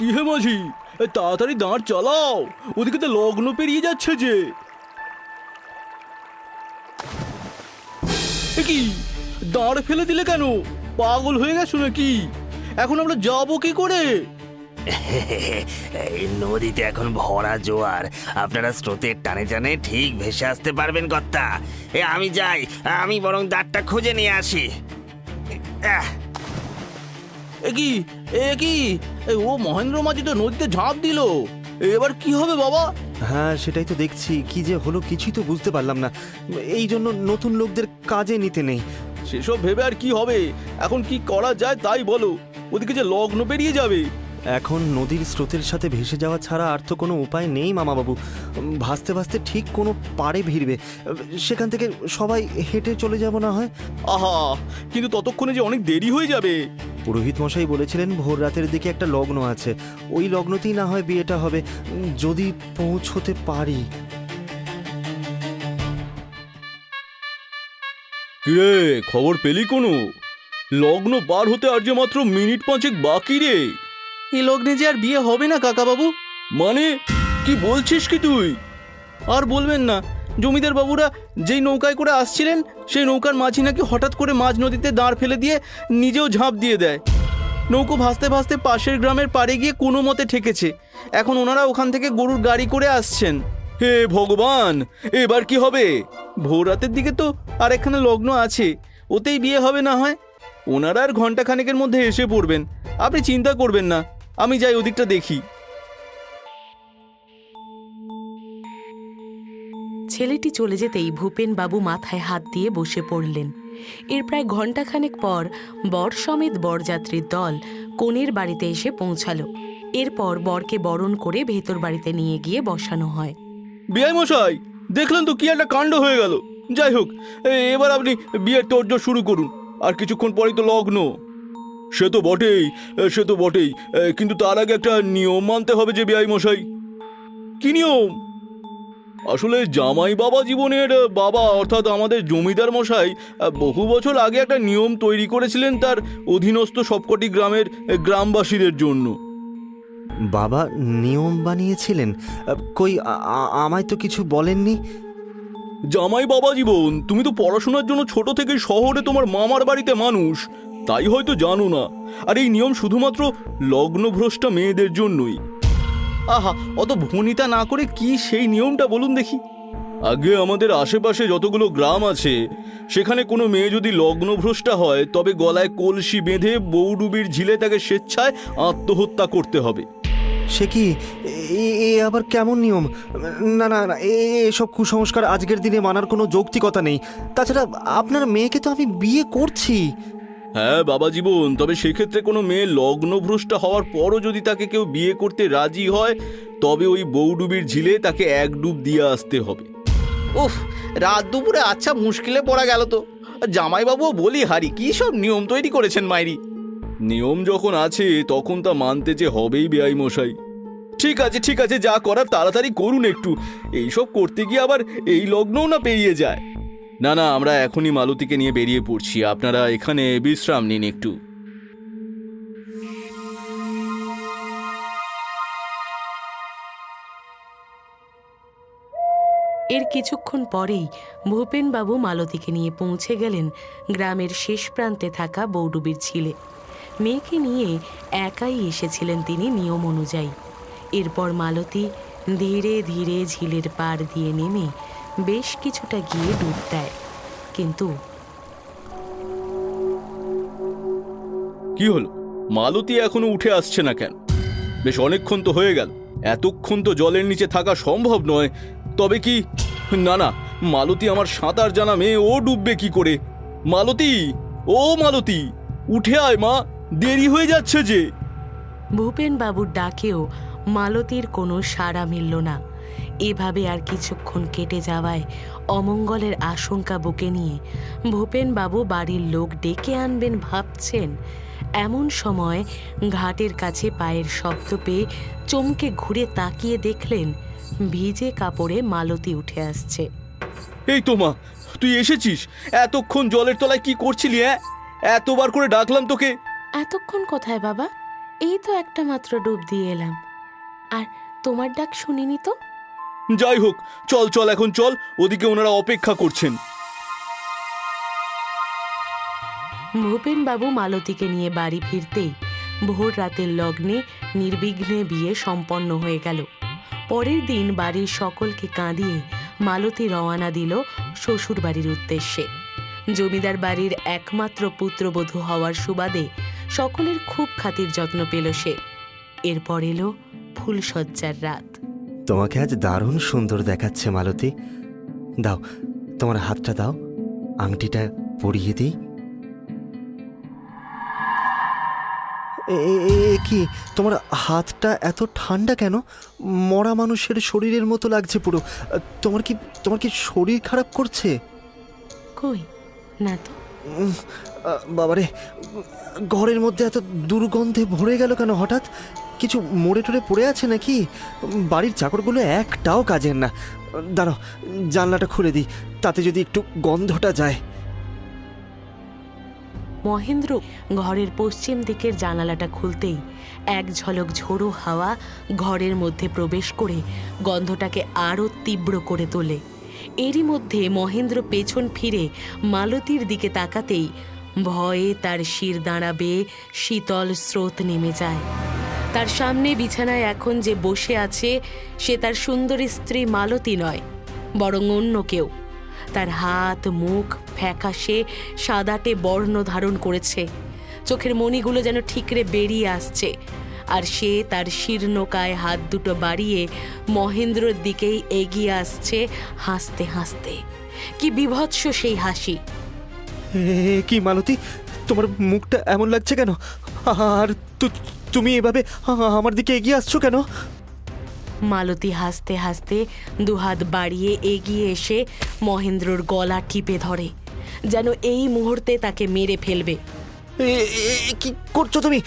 কি হে মাঝি, তাড়াতাড়ি দাঁড় চালাও, ওদিকে তো লগ্ন পেরিয়ে যাচ্ছে যে। কি দাঁড় ফেলে দিলে কেন? পাগল হয়ে গেছো নাকি? এখন আমরা যাবো কি করে? এই নদীতে এখন ভরা জোয়ার, আপনারা স্রোতের টানে টানে ঠিক ভেসে আসতে পারবেন কর্তা। আমি যাই, আমি বরং দাঁতটা খুঁজে নিয়ে আসি। কি ও মহেন্দ্র মাঝি তো নদীতে ঝাঁপ দিল, এবার কি হবে বাবা? হ্যাঁ, সেটাই তো দেখছি, কি যে হলো কিছুই তো বুঝতে পারলাম না। এই জন্য নতুন লোকদের কাজে নিতে নেই। সেসব ভেবে আর কি হবে, এখন কি করা যায় তাই বলো। ওদিকে যে লগ্ন পেরিয়ে যাবে। এখন নদীর স্রোতের সাথে ভেসে যাওয়া ছাড়া আর তো কোনো উপায় নেই মামাবাবু। ভাসতে ভাসতে ঠিক কোনো পাড়ে ভিড়বে, সেখান থেকে সবাই হেঁটে চলে যাব না হয়। আহা, কিন্তু ততক্ষণে যে অনেক দেরি হয়ে যাবে। পুরোহিত মশাই বলেছিলেন ভোর রাতের দিকে একটা লগ্ন আছে, ওই লগ্নতেই না হয় বিয়েটা হবে, যদি পৌঁছতে পারি। কিরে, খবর পেলি কোনো? লগ্ন পার হতে আর যে মাত্র মিনিট 5 বাকি রে। এই লগ্নে যে আর বিয়ে হবে না কাকা বাবু। মানে কি বলছিস কি তুই? আর বলবেন না, জমিদার বাবুরা যেই নৌকায় করে আসছিলেন সেই নৌকার মাঝি নাকি হঠাৎ করে মাঝ নদীতে দাঁড় ফেলে দিয়ে নিজেও ঝাঁপ দিয়ে দেয়। নৌকো ভাসতে ভাসতে পাশের গ্রামের পাড়ে গিয়ে কোনো মতে ঠেকেছে। এখন ওনারা ওখান থেকে গরুর গাড়ি করে আসছেন। হে ভগবান, এবার কি হবে? ভোর রাতের দিকে তো আর একখানে লগ্ন আছে, ওতেই বিয়ে হবে না হয়। ওনারা আর ঘন্টা খানেকের মধ্যে এসে পড়বেন, আপনি চিন্তা করবেন না। আমি যাই ওদিকটা দেখি। ছেলেটি চলে যেতেই ভূপেন বাবু মাথায় হাত দিয়ে বসে পড়লেন। এর প্রায় ঘণ্টাখানেক পর বর সমেত বরযাত্রীর দল কনের বাড়িতে এসে পৌঁছালো। এরপর বরকে বরণ করে ভেতর বাড়িতে নিয়ে গিয়ে বসানো হয়। বিআই মশাই, দেখলেন তো কি একটা কাণ্ড হয়ে গেল। যাই হোক, এবার আপনি বিয়ের তোড়জোড় শুরু করুন, আর কিছুক্ষণ পরেই তো লগ্ন। সে তো বটেই, কিন্তু তার আগে একটা নিয়ম মানতে হবে যে বিআই মশাই। কি নিয়ম? আসলে জামাই বাবা জীবনের বাবা অর্থাৎ আমাদের জমিদার মশাই বহু বছর আগে একটা নিয়ম তৈরি করেছিলেন তার অধীনস্থ সবকটি গ্রামের গ্রামবাসীদের জন্য। বাবা নিয়ম বানিয়েছিলেন? কই আমায় তো কিছু বলেননি। জামাই বাবা জীবন, তুমি তো পড়াশোনার জন্য ছোট থেকে শহরে তোমার মামার বাড়িতে মানুষ, তাই হয়তো জানো না। আর এই নিয়ম শুধুমাত্র লগ্নভ্রষ্টা মেয়েদের জন্যই। আহা, অত ভনিতা না করে কি সেই নিয়মটা বলুন দেখি। আগে আমাদের আশেপাশে যতগুলো গ্রাম আছে সেখানে কোনো মেয়ে যদি লগ্নভ্রষ্টা হয় তবে গলায় কলসি বেঁধে বৌডুবির ঝিলে তাকে স্বেচ্ছায় আত্মহত্যা করতে হবে। সে কি, এ আবার কেমন নিয়ম? না না না, এসব কুসংস্কার আজকের দিনে মানার কোনো যৌক্তিকতা নেই। তাছাড়া আপনার মেয়েকে তো আমি বিয়ে করছি। হ্যাঁ বাবা জীবন, তবে সেক্ষেত্রে কোনো মেয়ে লগ্নভ্রষ্টা হওয়ার পরও যদি তাকে কেউ বিয়ে করতে রাজি হয় তবে ওই বৌডুবির ঝিলে তাকে এক ডুব দিয়ে আসতে হবে। উফ, রাত দুপুরে আচ্ছা মুশকিলে পড়া গেল তো। জামাইবাবুও বলি হারি, কি সব নিয়ম তৈরি করেছেন মাইরি। নিয়ম যখন আছে তখন তা মানতে যে হবেই বেআই মশাই। ঠিক আছে, যা করার তাড়াতাড়ি করুন একটু। এইসব করতে গিয়ে আবার এই লগ্নও না পেরিয়ে যায়। না, আমরা এখনই মালতীকে নিয়ে বেরিয়ে পড়ছি, আপনারা এখানে বিশ্রাম নিন একটু। এর কিছুক্ষণ পরেই ভূপেনবাবু মালতীকে নিয়ে পৌঁছে গেলেন গ্রামের শেষ প্রান্তে থাকা বৌডুবির ঝিলে। মেয়েকে নিয়ে একাই এসেছিলেন তিনি নিয়ম অনুযায়ী। এরপর মালতী ধীরে ধীরে ঝিলের পাড় দিয়ে নেমে বেশ কিছুটা গিয়ে ডুব দেয়। কিন্তু কি হলো, মালতী এখনো উঠে আসছে না কেন? বেশ অনেকক্ষণ তো হয়ে গেল, এতক্ষণ তো জলের নিচে থাকা সম্ভব নয়। তবে কি, না, মালতী আমার সাঁতার জানা মেয়ে, ও ডুববে কি করে? মালতী, উঠে আয় মা, দেরি হয়ে যাচ্ছে যে। ভূপেনবাবুর ডাকেও মালতীর কোনো সাড়া মিলল না। এভাবে আর কিছুক্ষণ কেটে যাওয়ায় অমঙ্গলের আশঙ্কা বুকে নিয়ে ভূপেনবাবু বাড়ির লোক ডেকে আনবেন ভাবছেন। এমন সময় ঘাটের কাছে পায়ের শব্দ পেয়ে চমকে ঘুরে তাকিয়ে দেখলেন ভিজে কাপড়ে মালতী উঠে আসছে। এই তো মা, তুই এসেছিস? এতক্ষণ জলের তলায় কি করছিলি? এতবার করে ডাকলাম তোকে। এতক্ষণ কোথায় বাবা? এই তো একটা মাত্র ডুব দিয়ে এলাম, আর তোমার ডাক শুনিনি তো। যাই হোক, চল চল এখন চল, ওদিকে ওনারা অপেক্ষা করছেন। ভূপেন বাবু মালতীকে নিয়ে বাড়ি ফিরতেই ভোর রাতের লগ্নে নির্বিঘ্নে বিয়ে সম্পন্ন হয়ে গেল। পরের দিন বাড়ির সকলকে কাঁদিয়ে মালতী রওয়ানা দিল শ্বশুর বাড়ির উদ্দেশ্যে। জমিদার বাড়ির একমাত্র পুত্রবধূ হওয়ার সুবাদে সকলের খুব খাতির যত্ন পেল সে। এরপর এলো ফুলশয্যার রাত। তোমাকে আজ দারুণ সুন্দর দেখাচ্ছে মালতী। দাও, তোমার হাতটা দাও, আংটিটা পরিয়ে দিই। কি তোমার হাতটা এত ঠান্ডা কেন? মরা মানুষের শরীরের মতো লাগছে পুরো। তোমার কি শরীর খারাপ করছে? কই না তো। বাবারে, ঘরের মধ্যে এত দুর্গন্ধে ভরে গেল কেন হঠাৎ? কিছু মোড়ে টোড়ে পড়ে আছে নাকি? বাড়ির চাকরগুলো একটাও কাজের না। দাঁড়াও, জানলাটা খুলে দিই, তাতে যদি একটু গন্ধটা যায়। মহেন্দ্র ঘরের পশ্চিম দিকের জানালাটা খুলতেই এক ঝলক ঝোড়ো হাওয়া ঘরের মধ্যে প্রবেশ করে গন্ধটাকে আরও তীব্র করে তোলে। এরই মধ্যে মহেন্দ্র পেছন ফিরে মালতীর দিকে তাকাতেই ভয়ে তার শির দাঁড়াবে শীতল স্রোত নেমে যায়। তার সামনে বিছানায় এখন যে বসে আছে সে তার সুন্দরী স্ত্রী মালতী নয়, বরং অন্য কেউ। তার হাত মুখ ফ্যাকাশে সাদাটে বর্ণ ধারণ করেছে, চোখের মণিগুলো যেন ঠিকরে বেরিয়ে আসছে, আর সে তার শীর্ণকায় হাত দুটো বাড়িয়ে মহেন্দ্রর দিকেই এগিয়ে আসছে হাসতে হাসতে। কি বিভৎস সেই হাসি! কি মালতী, তোমার মুখটা এমন লাগছে কেন? আর তুমি এভাবে আমার দিকে এগিয়ে আসছো কেন? মালতী হাসতে হাসতে দুহাত বাড়িয়ে এগিয়ে এসে মহেন্দ্রর গলা টিপে ধরে, যেন এই মুহূর্তে তাকে মেরে ফেলবে। কি করছো তুমি?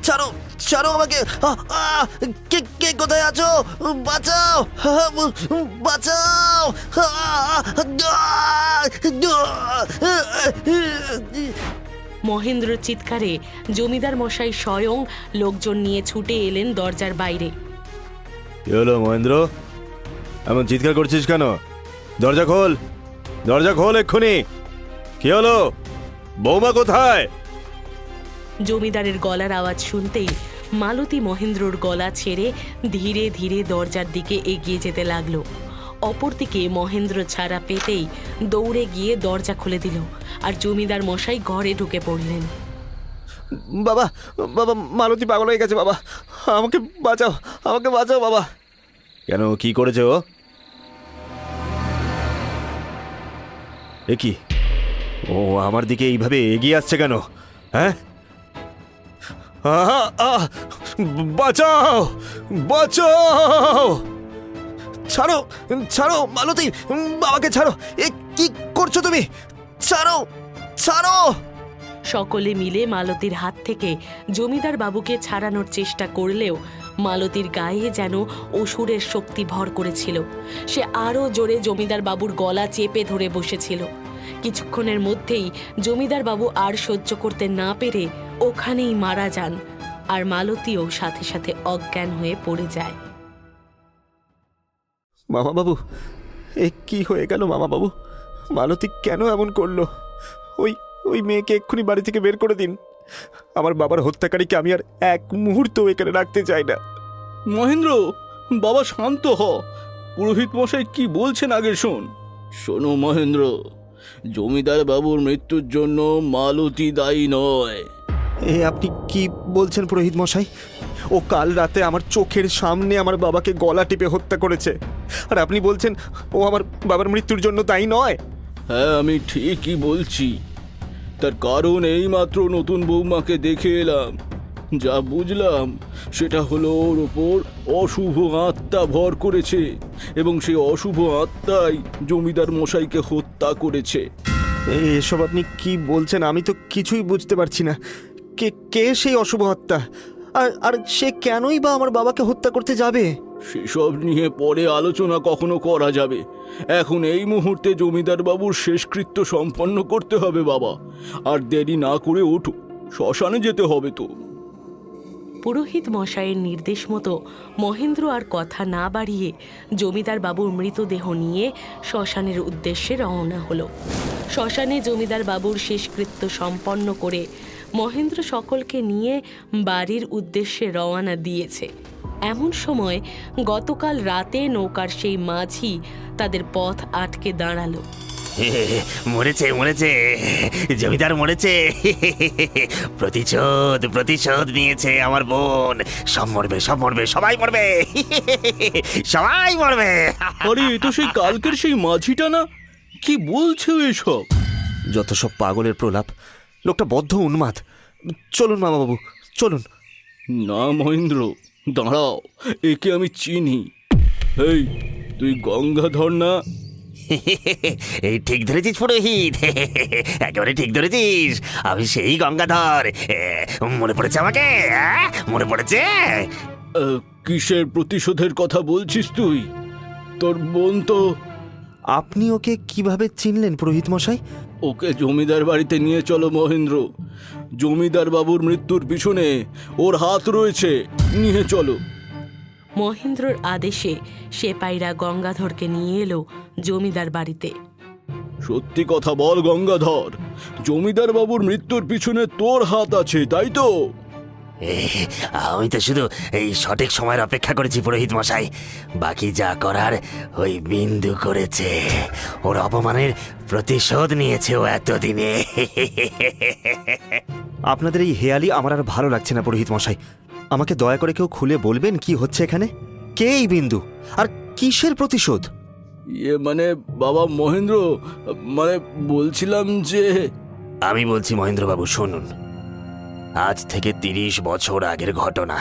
ছাড়ো, ছাড়ো আমাকে! কে কোথায় আছো? বাঁচাও, বাঁচাও! মহেন্দ্র চিৎকারে জমিদার মশাই স্বয়ং লোকজন নিয়ে ছুটে এলেন দরজার বাইরে। কি হলো মহেন্দ্র, এমন চিৎকার করছিস কেন? দরজা খোল, দরজা খোল এক্ষুনি! কি হলো? বৌমা কোথায়? জমিদারের গলার আওয়াজ শুনতেই মালতী মহেন্দ্রর গলা ছেড়ে ধীরে ধীরে দরজার দিকে এগিয়ে যেতে লাগলো। অপরদিকে মহেন্দ্র ছাড়া পেতেই দৌড়ে গিয়ে দরজা খুলে দিল, আর জমিদার মশাই ঘরে ঢুকে পড়লেন। বাবা, বাবা, মালতী পাগল হয়ে গেছে বাবা, আমাকে বাঁচাও, আমাকে বাঁচাও বাবা! কেন, কি করেছে ও? এ কি, ও আমার দিকে এইভাবে এগিয়ে আসছে কেন? হ্যাঁ, বাঁচাও, বাঁচাও! ছাড়ো, ছাড়ো মালতী, বাবাকে ছাড়ো! এ কি করছো তুমি? ছাড়ো, ছাড়ো! সকলে মিলে মালতীর হাত থেকে জমিদার বাবুকে ছাড়ানোর চেষ্টা করলেও মালতীর গায়ে যেন অসুরের শক্তি ভর করেছিল। সে আরও জোরে জমিদার বাবুর গলা চেপে ধরে বসেছিল। কিছুক্ষণের মধ্যেই জমিদার বাবু আর সহ্য করতে না পেরে ওখানেই মারা যান, আর মালতীও সাথে সাথে অজ্ঞান হয়ে পড়ে যায়। মামা বাবু, এ কি হয়ে গেল মামা বাবু? মালতী কেন এমন করলো? ওই মেয়েকে এক্ষুনি বাড়ি থেকে বের করে দিন। আমার বাবার হত্যাকারীকে আমি আর এক মুহূর্ত এখানে রাখতে চাই না। মহেন্দ্র, বাবা শান্ত হ। পুরোহিত মশাই কি বলছেন আগে শোন। শোনো মহেন্দ্র, জমিদার বাবুর মৃত্যুর জন্য মালতী দায়ী নয়। এ আপনি কি বলছেন পুরোহিত মশাই? ও কাল রাতে আমার চোখের সামনে আমার বাবাকে গলা টিপে হত্যা করেছে, আর আপনি বলছেন ও আমার বাবার মৃত্যুর জন্য দায়ী নয়? হ্যাঁ, আমি ঠিকই বলছি। তার কারণ এইমাত্র নতুন বৌমাকে দেখে এলাম। যা বুঝলাম সেটা হলো ওর ওপর অশুভ আত্মা ভর করেছে, এবং সেই অশুভ আত্মাই জমিদার মশাইকে হত্যা করেছে। এসব আপনি কি বলছেন? আমি তো কিছুই বুঝতে পারছি না। কে সেই অশুভ আত্মা? আর সে কেনই বা আমার বাবাকে হত্যা করতে যাবে? সেসব নিয়ে পরে আলোচনা কখনো করা যাবে। এখন এই মুহূর্তে জমিদার বাবুর শেষকৃত্য সম্পন্ন করতে হবে বাবা। আর দেরি না করে ওঠো, শ্মশানে যেতে হবে তো। পুরোহিত মশাইয়ের নির্দেশ মতো মহেন্দ্র আর কথা না বাড়িয়ে জমিদার বাবুর মৃতদেহ নিয়ে শ্মশানের উদ্দেশ্যে রওনা হলো। শ্মশানে জমিদার বাবুর শেষকৃত্য সম্পন্ন করে মহেন্দ্র সকলকে নিয়ে বাড়ির উদ্দেশ্যে রওনা দিয়েছে। এমন সময় গতকাল রাতে নৌকার সেই মাঝি তাদের পথ আটকে দাঁড়ালো। মরেছে মরেছে, জমিদার মরেছে। প্রতিশোধ প্রতিশোধ নিয়েছে আমার বোন। সব মরবে, সব মরবে, সবাই মরবে, সবাই মরবে। আরে এ তো সেই কালকের সেই মাঝিটা না? কি বলছো এসব? যত সব পাগলের প্রলাপ, লোকটা বদ্ধ উন্মাদ। চলুন মামাবাবু, চলুন। না মহেন্দ্র, দাঁড়াও, একে আমি চিনি। এই, তুই গঙ্গাধর না? এই ঠিক ধরেছিস পুরোহিত, একেবারে ঠিক ধরেছিস। আমি সেই গঙ্গাধর। মনে পড়েছে আমাকে? মনে পড়েছে? কিসের প্রতিশোধের কথা বলছিস তুই? তোর বোন তো... আপনি ওকে কিভাবে চিনলেন পুরোহিত মশাই? ওকে জমিদার বাড়িতে নিয়ে চলো মহেন্দ্র। জমিদার বাবুর মৃত্যুর পিছনে ওর হাত রয়েছে, নিয়ে চলো। মহেন্দ্রর আদেশে সেপাইরা গঙ্গাধরকে নিয়ে এলো জমিদার বাড়িতে। সত্যি কথা বল গঙ্গাধর, জমিদার বাবুর মৃত্যুর পিছনে তোর হাত আছে, তাই তো? আমি তো শুধু এই সঠিক সময়ের অপেক্ষা করেছি পুরোহিত মশাই। বাকি যা করার ওই বিন্দু করেছে। ওর অপমানের প্রতিশোধ নিয়েছে ও এতদিনে। আপনাদের এই হেয়ালি আমার আর ভালো লাগছে না পুরোহিত মশাই। আমাকে দয়া করে কেউ খুলে বলবেন কি হচ্ছে এখানে? কে এই বিন্দু, আর কিসের প্রতিশোধ? মানে বাবা মহেন্দ্র, মানে বলছিলাম যে... আমি বলছি মহেন্দ্রবাবু, শুনুন। আজ থেকে 30 বছর আগের ঘটনা।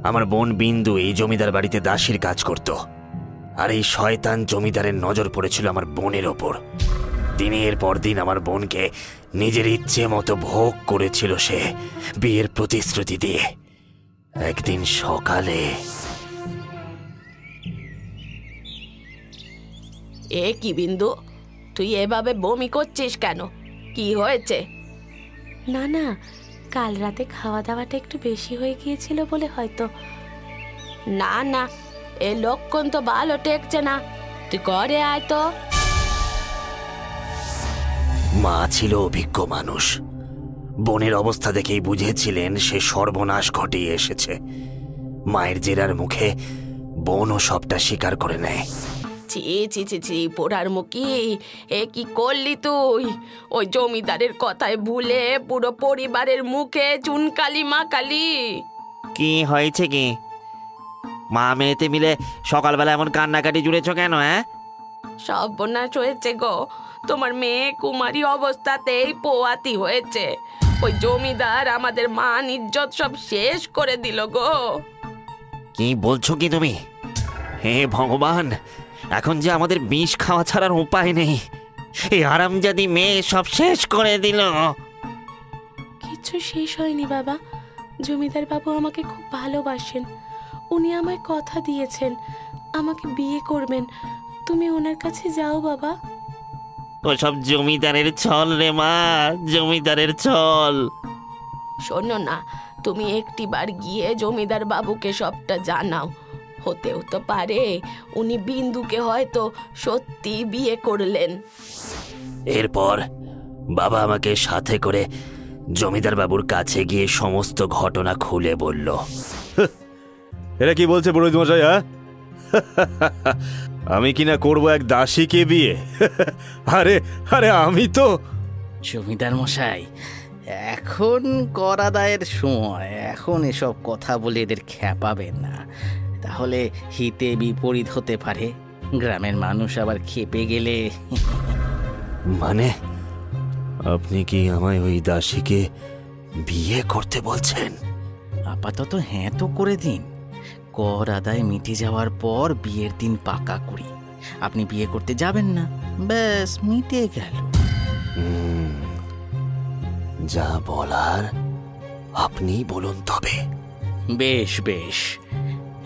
আমার বোন বিন্দু এই জমিদার বাড়িতে দাসীর কাজ করত। আর এই শয়তান জমিদারের নজর পড়েছিল আমার বোনের ওপর। দিনের পর দিন আমার বোনকে নিজের ইচ্ছে মতো ভোগ করেছিল সে, বিয়ের প্রতিশ্রুতি দিয়ে। একদিন সকালে... এ কি বিন্দু, তুই এভাবে বমি করছিস কেন? কি হয়েছে? না না, কাল রাতে খাওয়া দাওয়াটা একটু বেশি হয়ে গিয়েছিল বলে হয়তো। না না, এ লক্ষণ তো ভালো টেকছে না। তুই ঘরে আয় তো। মা ছিল অভিজ্ঞ মানুষ। বোনের অবস্থা দেখেই বুঝেছিলেন সে সর্বনাশ ঘটিয়ে এসেছে। মায়ের জেরার মুখে বোনও সবটা স্বীকার করে নেয়। ছি ছি ছি ছি, পোড়ার মুখি, এ কি করলি তুই? ওই জমিদারের কথায় ভুলে পুরো পরিবারের মুখে চুনকালি মাকালি। কি হয়েছে কি? মা মেয়েতে মিলে সকালবেলা এমন কান্নাকাটি জুড়েছ কেন? সর্বনাশ হয়েছে গো। তোমার মেয়ে কুমারী অবস্থাতেই পোয়াতি হয়েছে। ওই জমিদার আমাদের মান ইজ্জত সব শেষ করে দিল গো। কি বলছো কি তুমি? হে ভগবান, এখন যে আমাদের বিষ খাওয়া ছাড়ার উপায় নেই। এই হারামজাদি মেয়ে সব শেষ করে দিল। কিছু শেষ হয়নি বাবা। জমিদার বাবু আমাকে খুব ভালোবাসেন। উনি আমায় কথা দিয়েছেন আমাকে বিয়ে করবেন। তুমি ওনার কাছে যাও বাবা। ও সব জমিদারের ছল রে মা, জমিদারের ছল। শোনো না, তুমি একটিবার গিয়ে জমিদার বাবুকে সবটা জানাও। হতেও তো পারে উনি বিন্দুকে হয়তো সত্যি বিয়ে করলেন। এরপর বাবা আমাকে সাথে করে জমিদার বাবুর কাছে গিয়ে সমস্ত ঘটনা খুলে বলল। এরা কি বলছে পুরোহিত মশাই? আমি কিনা করবো এক দাসীকে বিয়ে? আরে আরে, আমি তো... জমিদার মশাই, এখন কর আদায়ের সময়। এখন এসব কথা বলে এদের খেপাবেন না, তাহলে হিতে বিপরীত হতে পারে। গ্রামের মানুষ আবার খেপে গেলে... মানে আপনি কি আমায় ওই দাসীকে বিয়ে করতে বলছেন? আপাতত হ্যাঁ তো করে দিন। কর আদায় মিটে যাওয়ার পর বিয়ের দিন পাকা করি। আপনি বিয়ে করতে যাবেন না, ব্যাস মিটে গেল। যা বলার আপনি বলুন তবে। বেশ বেশ।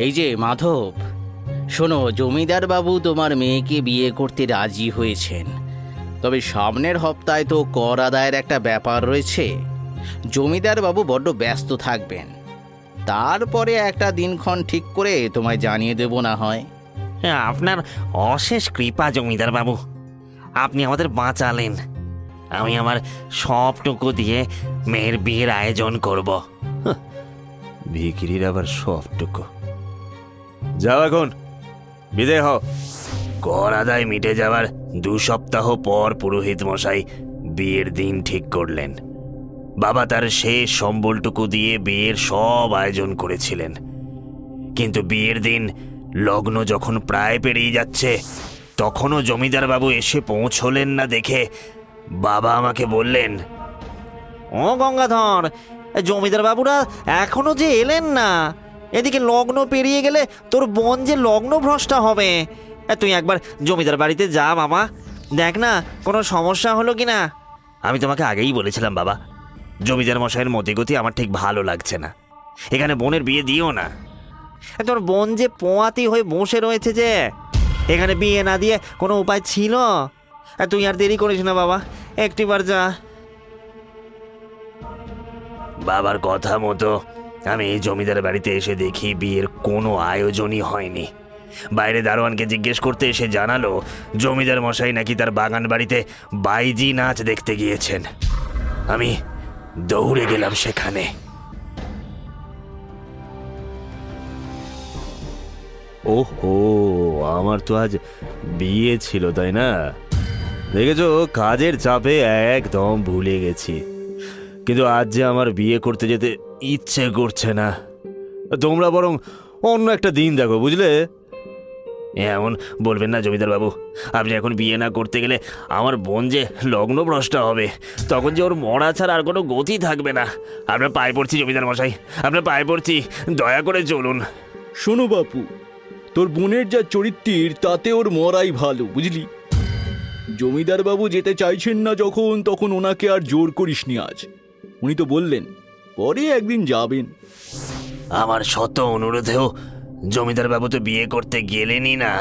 এই যে মাধব, শোনো, জমিদার বাবু তোমার মেয়েকে বিয়ে করতে রাজি হয়েছেন। তবে সামনের হপ্তায় তো কর আদায়ের একটা ব্যাপার রয়েছে। জমিদার বাবু বড্ড ব্যস্ত থাকবেন। তারপরে একটা দিনক্ষণ ঠিক করে তোমায় জানিয়ে দেব না হয়। আপনার অশেষ কৃপা জমিদার বাবু, আপনি আমাদের বাঁচালেন। আমি আমার সবটুকু দিয়ে মেয়ের বিয়ের আয়োজন করব। ভিখিরির আবার সবটুকু। যাও এখন, বিদায় হও। কর আদায় মিটে যাওয়ার 2 সপ্তাহ পর পুরোহিত মশাই বিয়ের দিন ঠিক করলেন। বাবা তার শেষ সম্বলটুকু দিয়ে বিয়ের সব আয়োজন করেছিলেন, কিন্তু বিয়ের দিন লগ্ন যখন প্রায় পেরিয়ে যাচ্ছে তখনও জমিদার বাবু এসে পৌঁছলেন না দেখে বাবা আমাকে বললেন, ও গঙ্গাধর, জমিদার বাবুরা এখনো যে এলেন না। এদিকে লগ্ন পেরিয়ে গেলে তোর বোন যে লগ্ন ভ্রষ্টা হবে। তুই একবার জমিদার বাড়িতে যা মামা, দেখ না কোনো সমস্যা হলো কি না। আমি তোমাকে আগেই বলেছিলাম বাবা, জমিদার মশাইয়ের মতিগতি আমার ঠিক ভালো লাগছে না। এখানে বোনের বিয়ে দিও না। তোর বোন যে পোয়াতি হয়ে বসে রয়েছে, যে এখানে বিয়ে না দিয়ে কোনো উপায় ছিল? তুই আর দেরি করিস না বাবা, একটিবার যা। বাবার কথা মতো আমি এই জমিদার বাড়িতে এসে দেখি বিয়ের কোনো আয়োজনই হয়নি। বাইরে দারোয়ানকে জিজ্ঞেস করতে এসে জানালো জমিদার মশাই নাকি তার বাগান বাড়িতে বাইজি নাচ দেখতে গিয়েছেন। আমি দৌড়ে গেলাম সেখানে। ওহো, আমার তো আজ বিয়ে ছিল, তাই না? দেখেছো, কাজের চাপে একদম ভুলে গেছি। কিন্তু আজ যে আমার বিয়ে করতে যেতে ইচ্ছে করছে না। তোমরা বরং অন্য একটা দিন দেখো, বুঝলে? এমন বলবেন না জমিদার বাবু। আপনি এখন বিয়ে না করতে গেলে আমার বোন যে লগ্নভ্রষ্টা হবে, তখন যে ওর মরা ছাড়া আর কোনো গতি থাকবে না। আপনার পায়ে পড়ছি জমিদার মশাই, আপনার পায়ে পড়ছি, দয়া করে চলুন। শোনো বাপু, তোর বোনের যা চরিত্রের তাতে ওর মরাই ভালো, বুঝলি? জমিদার বাবু যেতে চাইছেন না যখন, তখন ওনাকে আর জোর করিসনি আজ। উনি তো বললেন পরে একদিন যাবেন। আমার শত অনুরোধেও জমিদার বাবু তো বিয়ে করতে গেলেনই না,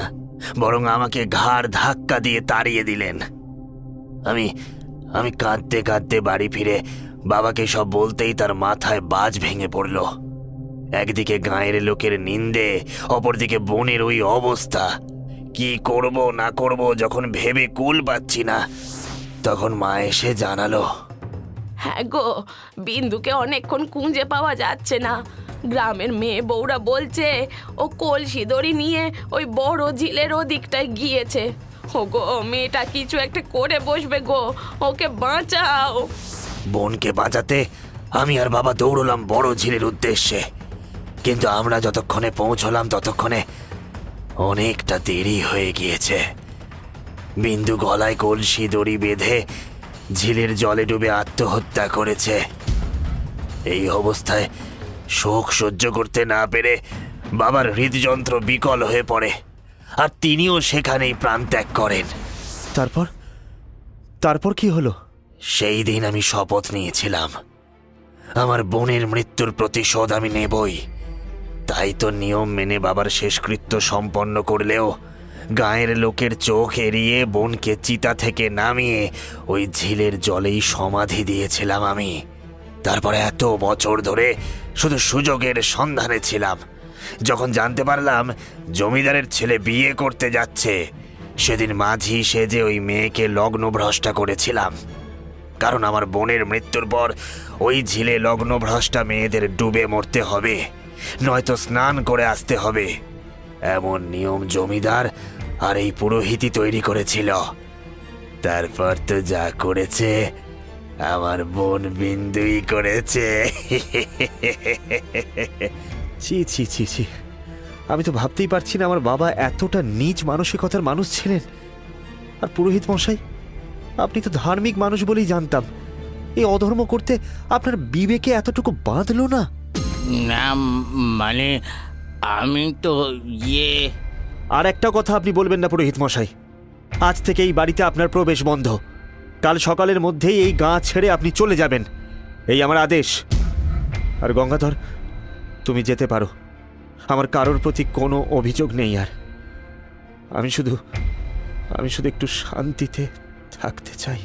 বরং আমাকে ঘাড় ধাক্কা দিয়ে তাড়িয়ে দিলেন। আমি কাঁদতে কাঁদতে বাড়ি ফিরে বাবাকে সব বলতেই তার মাথায় বাজ ভেঙে পড়ল। একদিকে গাঁয়ের লোকের নিন্দে, অপরদিকে বোনের ওই অবস্থা। কি করব না করব যখন ভেবে কুল পাচ্ছি না, তখন মা এসে জানালো, হ্যাঁ গো, বিন্দুকে অনেকক্ষণ খুঁজে পাওয়া যাচ্ছে না। গ্রামের মেয়ে বউরা বলছে ও কলসি দড়ি নিয়ে ওই বড় ঝিলের ওদিকটায় গিয়েছে। ও গো, মেয়েটা কিছু একটা করে বসবে গো, ওকে বাঁচাও। বোনকে বাঁচাতে আমি আর বাবা দৌড়লাম বড় ঝিলের উদ্দেশ্যে, কিন্তু আমরা যতক্ষণে পৌঁছলাম ততক্ষণে অনেকটা দেরি হয়ে গিয়েছে। বিন্দু গলায় কলসি দড়ি বেঁধে ঝিলের জলে ডুবে আত্মহত্যা করেছে। এই অবস্থায় শোক সহ্য করতে না পেরে বাবার হৃদযন্ত্র বিকল হয়ে পড়ে, আর তিনিও সেখানেই প্রাণত্যাগ করেন। তারপর কি হলো? সেই দিন আমি শপথ নিয়েছিলাম আমার বোনের মৃত্যুর প্রতিশোধ আমি নেবই। তাই তো নিয়ম মেনে বাবার শেষকৃত্য সম্পন্ন করলেও গাঁয়ের লোকের চোখ এড়িয়ে বোনকে চিতা থেকে নামিয়ে ওই ঝিলের জলেই সমাধি দিয়েছিলাম আমি। তারপরে এত বছর ধরে শুধু সুযোগের সন্ধানে ছিলাম। যখন জানতে পারলাম জমিদারের ছেলে বিয়ে করতে যাচ্ছে, সেদিন মাঝি সেজে ওই মেয়েকে লগ্নভ্রষ্টা করেছিলাম। কারণ আমার বোনের মৃত্যুর পর ওই ঝিলে লগ্নভ্রষ্টা মেয়েদের ডুবে মরতে হবে, নয়তো স্নান করে আসতে হবে। এমন নিয়ম জমিদার আর এই পুরোহিতই তৈরি করেছিল। তারপর তো যা করেছে আমার বোন বিন্দুই করেছে। ছি ছি ছি ছি, আমি তো ভাবতেই পারছি না আমার বাবা এতটা নীচ মানসিকতার মানুষ ছিলেন। আর পুরোহিত মশাই, আপনি তো ধার্মিক মানুষ বলেই জানতাম। এই অধর্ম করতে আপনার বিবেকে এতটুকু বাঁধলো না? না মানে আমি তো আর একটা কথা আপনি বলবেন না পুরোহিত মশাই। আজ থেকে এই বাড়িতে আপনার প্রবেশ বন্ধ। কাল সকালের মধ্যেই এই গাঁ ছেড়ে আপনি চলে যাবেন, এই আমার আদেশ। আর গঙ্গাধর, তুমি যেতে পারো। আমার কারোর প্রতি কোনো অভিযোগ নেই। আর আমি শুধু একটু শান্তিতে থাকতে চাই।